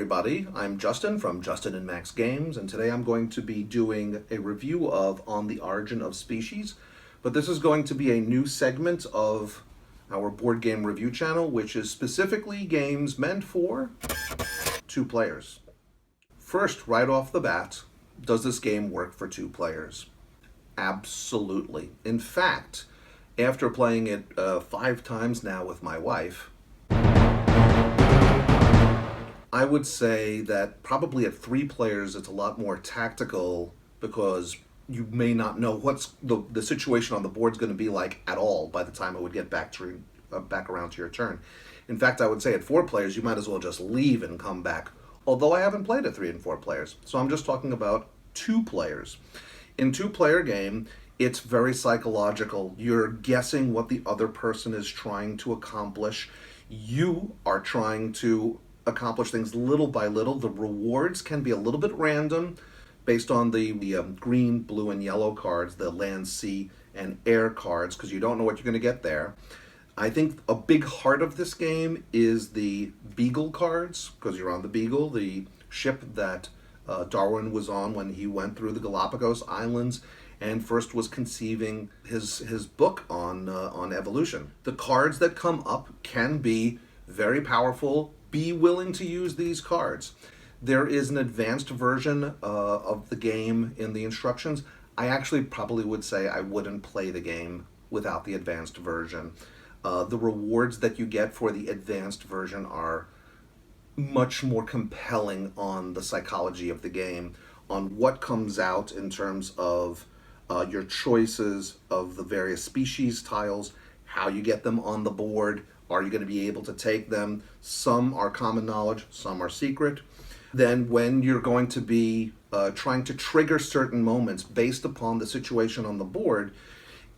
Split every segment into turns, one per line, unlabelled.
everybody. I'm Justin from Justin and Max Games, and today I'm going to be doing a review of On the Origin of Species. But this is going to be a new segment of our board game review channel, which is specifically games meant for 2 players. First, right off the bat, does this game work for 2 players? Absolutely. In fact, after playing it 5 times now with my wife, I would say that probably at 3 players it's a lot more tactical because you may not know what's the situation on the board's going to be like at all by the time it would get back around to your turn. In fact, I would say at 4 players you might as well just leave and come back. Although I haven't played at 3 and 4 players, so I'm just talking about 2 players. In 2-player game, it's very psychological. You're guessing what the other person is trying to accomplish. You are trying to accomplish things little by little. The rewards can be a little bit random based on the green, blue, and yellow cards, the land, sea, and air cards, because you don't know what you're going to get there. I think a big heart of this game is the Beagle cards, because you're on the Beagle, the ship that Darwin was on when he went through the Galapagos Islands and first was conceiving his book on evolution. The cards that come up can be very powerful. Be willing to use these cards. There is an advanced version of the game in the instructions. I actually probably would say I wouldn't play the game without the advanced version. The rewards that you get for the advanced version are much more compelling on the psychology of the game, on what comes out in terms of your choices of the various species tiles, how you get them on the board. Are you going to be able to take them? Some are common knowledge, some are secret. Then when you're going to be trying to trigger certain moments based upon the situation on the board,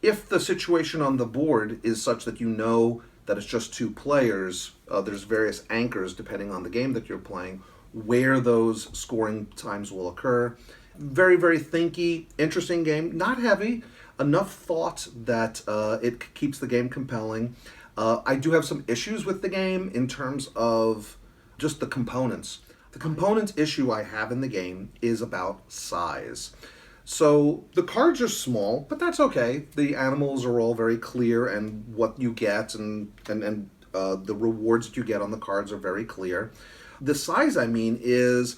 if the situation on the board is such that you know that it's just 2 players, there's various anchors depending on the game that you're playing, where those scoring times will occur. Very, very thinky, interesting game. Not heavy, enough thought that it keeps the game compelling. I do have some issues with the game in terms of just the components. The component issue I have in the game is about size. So the cards are small, but that's okay. The animals are all very clear, and what you get and the rewards that you get on the cards are very clear. The size, I mean, is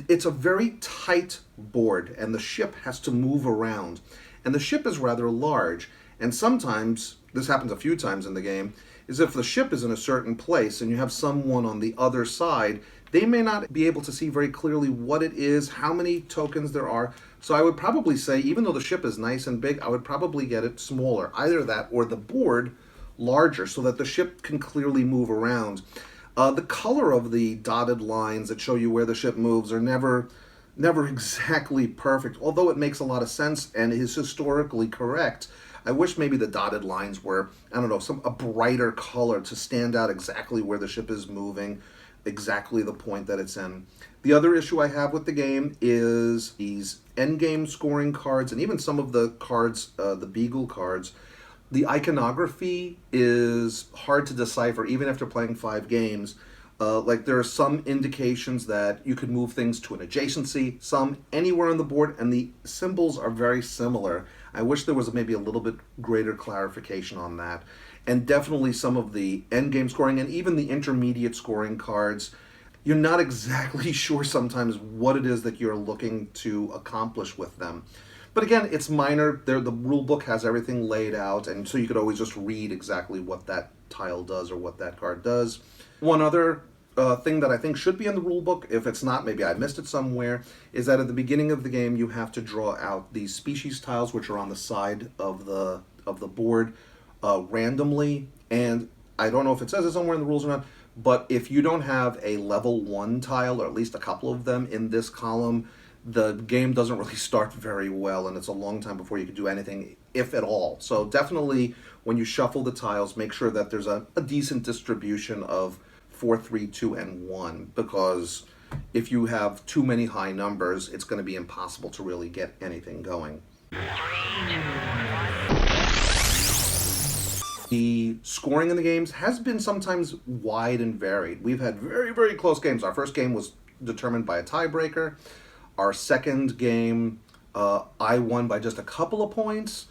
it's a very tight board, and the ship has to move around. And the ship is rather large, and sometimes, this happens a few times in the game, is if the ship is in a certain place and you have someone on the other side, they may not be able to see very clearly what it is, how many tokens there are. So I would probably say, even though the ship is nice and big, I would probably get it smaller. Either that or the board larger so that the ship can clearly move around. The color of the dotted lines that show you where the ship moves are never exactly perfect, although it makes a lot of sense and is historically correct. I wish maybe the dotted lines were, I don't know, a brighter color to stand out exactly where the ship is moving, exactly the point that it's in. The other issue I have with the game is these endgame scoring cards, and even some of the cards, the Beagle cards. The iconography is hard to decipher, even after playing 5 games. Like there are some indications that you could move things to an adjacency, some anywhere on the board, and the symbols are very similar. I wish there was maybe a little bit greater clarification on that. And definitely some of the endgame scoring and even the intermediate scoring cards, you're not exactly sure sometimes what it is that you're looking to accomplish with them. But again, it's minor. The rule book has everything laid out, and so you could always just read exactly what that tile does or what that card does. One other thing that I think should be in the rule book, if it's not, maybe I missed it somewhere, is that at the beginning of the game you have to draw out these species tiles, which are on the side of the board randomly. And I don't know if it says it somewhere in the rules or not, but if you don't have a level 1 tile, or at least a couple of them in this column, the game doesn't really start very well, and it's a long time before you can do anything, if at all. So definitely, when you shuffle the tiles, make sure that there's a decent distribution of 4, 3, 2, and 1, because if you have too many high numbers, it's going to be impossible to really get anything going. The scoring in the games has been sometimes wide and varied. We've had very, very close games. Our first game was determined by a tiebreaker. Our second game, I won by just a couple of points.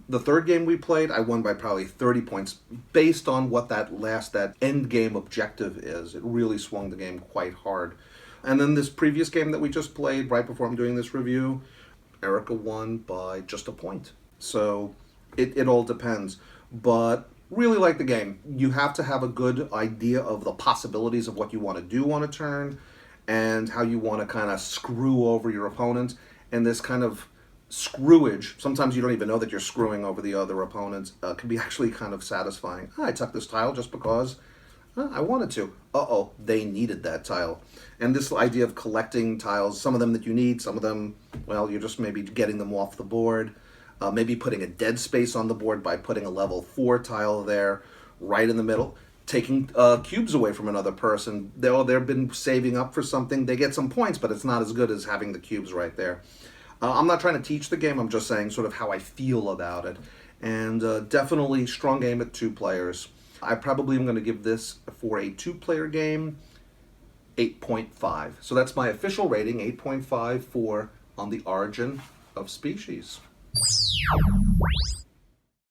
The third game we played, I won by probably 30 points based on what that end game objective is. It really swung the game quite hard. And then this previous game that we just played, right before I'm doing this review, Erica won by just a point. So it all depends. But really like the game. You have to have a good idea of the possibilities of what you want to do on a turn and how you want to kind of screw over your opponent. And this kind of screwage, sometimes you don't even know that you're screwing over the other opponents, can be actually kind of satisfying. I took this tile just because I wanted to. Uh-oh, they needed that tile. And this idea of collecting tiles, some of them that you need, some of them, well, you're just maybe getting them off the board. Maybe putting a dead space on the board by putting a level 4 tile there, right in the middle. Taking cubes away from another person. They've been saving up for something. They get some points, but it's not as good as having the cubes right there. I'm not trying to teach the game. I'm just saying sort of how I feel about it. And definitely strong game at 2 players. I probably am going to give this, for a 2-player game, 8.5. So that's my official rating, 8.5 for On the Origin of Species.